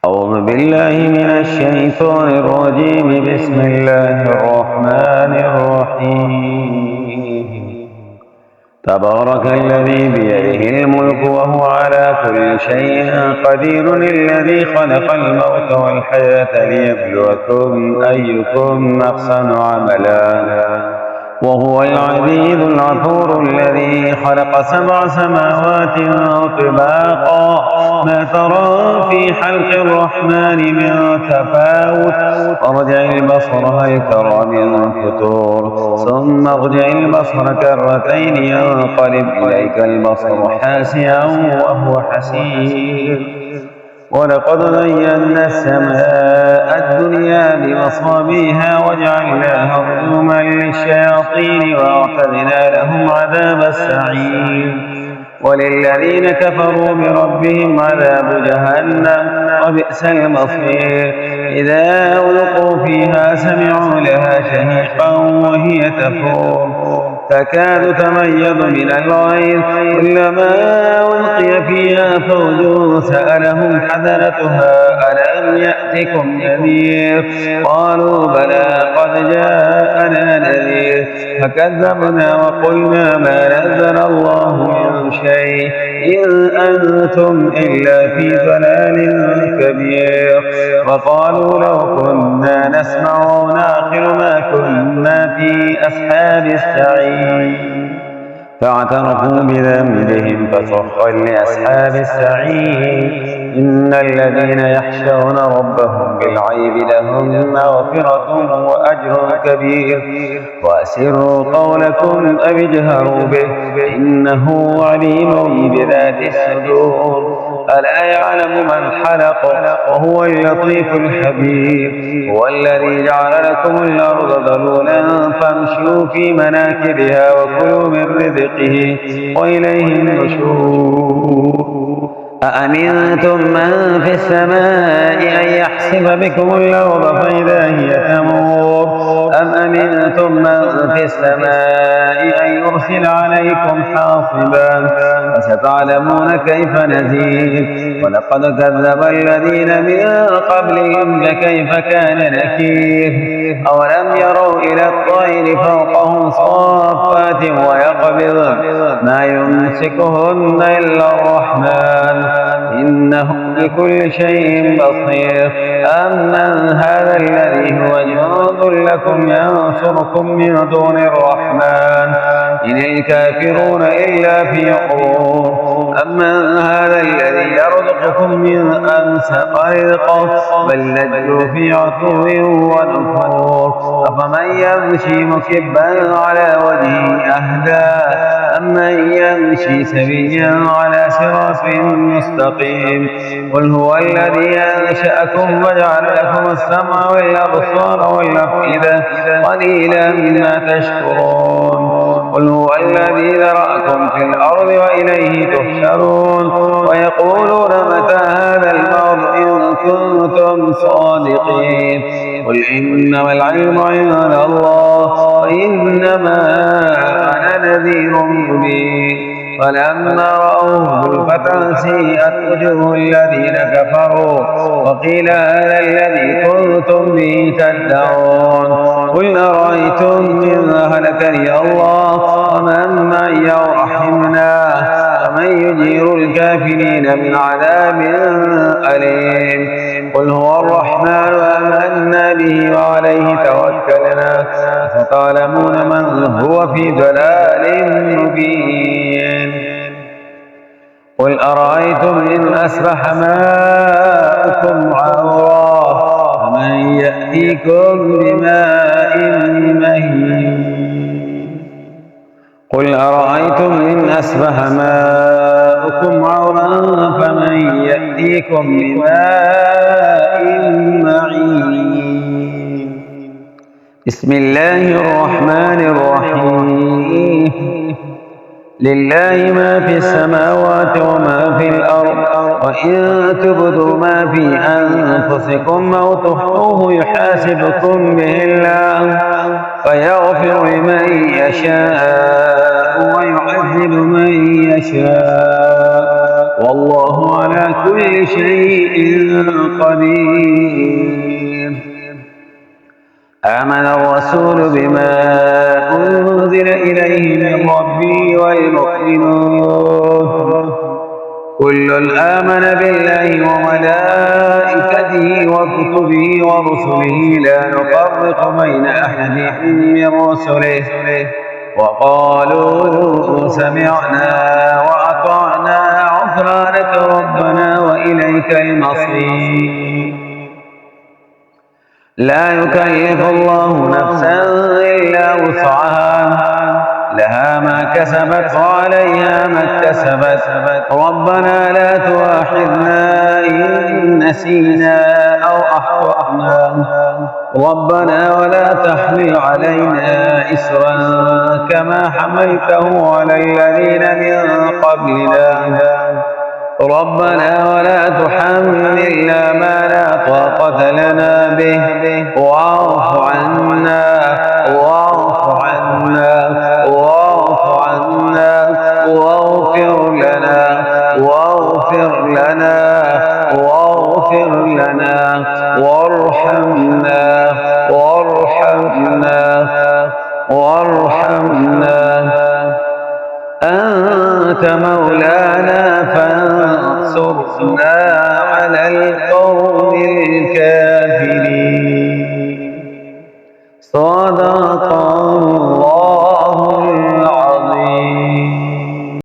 أعوذ بالله من الشيطان الرجيم. بسم الله الرحمن الرحيم. تبارك الذي بيده الملك وهو على كل شيء قدير، الذي خلق الموت والحياة ليبلوكم أيكم أحسن عملا، وهو العزيز الغفور، الذي خلق 7 سماوات طباقا ما ترى في خلق الرحمن من تفاوت، فارجع البصر هل ترى من فتور، ثم ارجع البصر كرتين ينقلب إليك البصر حاسئا وهو حسير. ولقد زينا السماء الدنيا بمصابيح وجعلناها رجوما للشياطين وأعتدنا لهم عذاب السعير. وللذين كفروا بربهم عذاب جهنم وبئس المصير. إذا ألقوا فيها سمعوا لها شهيقا وهي تفور تكاد تميز من الغيظ، كلما ألقي فيها فوج سألهم حذرتها ألم يأتكم نذير، قالوا بلى قد جاءنا نذير، فكذبنا وقلنا ما نزل الله من شيء إن أنتم إلا في ضلال كبير. وقالوا لو كنا نسمع ونعقل ما كنا في أصحاب السعير، فاعترفوا بذنبهم فسحقا لأصحاب السعير. إن الذين يخشون ربهم بالغيب لهم مغفرة وأجر كبير. وأسروا قولكم أو اجهروا به إنه عليم بذات الصدور. ألا يعلم من خلق وهو اللطيف الخبير. هو الذي جعل لكم الأرض ذلولا فامشوا في مناكبها وكلوا من رزقه وإليه النشور. أأمنتم من في السماء أن يخسف بكم الأرض فإذا هي تمور، أم أمنتم من في السماء أن يرسل عليكم حاصبا، فستعلمون كيف نذير. ولقد كذب الذين من قبلهم فكيف كان نكير. أولم يروا إلى الطير فوقهم صافات ويقبض ما يمسكهن إلا الرحمن إنه بكل شيء بصير. أمن هذا الذي هو جند لكم ينصركم من دون الرحمن إن الكافرون إلا في غرور. أمن هذا الذي يرزقكم من أمسك رزقه بل لجوا في عتو ونفور. أفمن يمشي مكبا على وجهه أهدى أمن يمشي سويا على صراط مستقيم. قل هو الذي أنشأكم وجعل لكم السمع والأبصار والأفئدة قليلا ما تشكرون. قل هو الذي ذرأكم في الأرض وإليه تحشرون. ويقولون متى هذا الوعد إن كنتم صادقين. قل إنما العلم عند الله وإنما أنا نذير مبين. فلما رأوه زلفة سيئت وجوه الذين كفروا وقيل هذا الذي كنتم به تدعون. قل أرأيتم إن أهلكني الله ومن معي أو رحمنا فمن يجير الكافرين من عذاب أليم. قل هو الرحمن آمنا به وعليه توكلنا فتعلمون من هو في ضلال مبين. قل أرأيتم إن أصبح ماؤكم غورا فمن يأتيكم بماء مهين. قل أرأيتم إن أصبح ماؤكم غورا فمن يأتيكم بماء معين. بسم الله الرحمن الرحيم. لله ما في السماوات وما في الأرض، وإن تبدوا ما في أنفسكم أو تخفوه يحاسبكم به الله فيغفر لمن يشاء ويعذب من يشاء والله على كل شيء قدير. آمن الرسول بما أنزل إليه من ربه والمؤمنون كل آمن بالله وملائكته وكتبه ورسله لا نفرق بين أحد من رسله وقالوا سمعنا وأطعنا غفرانك ربنا وإليك المصير. لا يكلف الله نفسا إلا وسعها لها ما كسبت وعليها ما اكتسبت ربنا لا تؤاخذنا إن نسينا أو أخطأنا ربنا ولا تحمل علينا إسرا كما حملته على الذين من قبلنا ربنا ولا تحملنا ما لا طاقة لنا به واعف عنا واعف عنا واعف عنا واغفر لنا واغفر لنا واغفر لنا وارحمنا وارحمنا وارحمنا أنت مولانا فانصرنا على القوم الكافرين. صدق